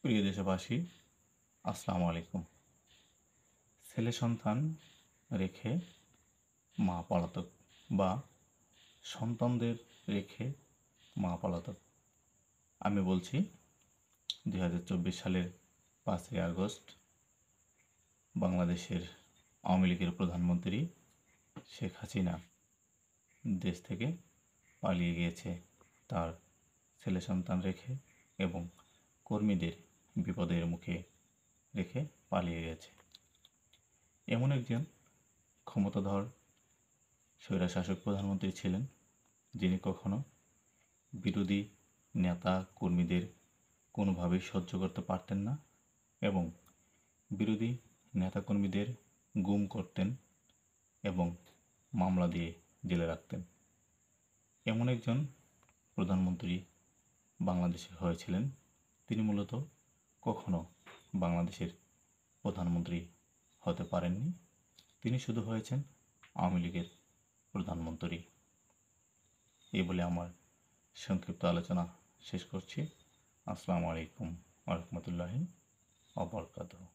প্রিয় দেশবাসী, আসসালামু আলাইকুম। ছেলে সন্তান রেখে মা পলাতক বা সন্তানদের রেখে মা পলাতক। আমি বলছি 2024 সালের 5ই আগস্ট বাংলাদেশের আওয়ামী লীগের প্রধানমন্ত্রী শেখ হাসিনা দেশ থেকে পালিয়ে গিয়েছে তার ছেলে সন্তান রেখে এবং কর্মীদের বিপদের মুখে রেখে পালিয়ে গেছে। এমন একজন ক্ষমতাধর স্বৈরশাসক প্রধানমন্ত্রী ছিলেন যিনি কখনো বিরোধী নেতা কর্মীদের কোনোভাবেই সহ্য করতে পারতেন না এবং বিরোধী নেতাকর্মীদের গুম করতেন এবং মামলা দিয়ে জেলে রাখতেন। এমন একজন প্রধানমন্ত্রী বাংলাদেশে হয়েছিলেন। তিনি মূলত কখনো বাংলাদেশের প্রধানমন্ত্রী হতে পারেননি। তিনি শুধু হয়েছেন আওয়ামী লীগের প্রধানমন্ত্রী। এই বলে আমার সংক্ষিপ্ত আলোচনা শেষ করছি। আসসালামু আলাইকুম ওয়া রাহমাতুল্লাহি ওয়া বারাকাতুহু।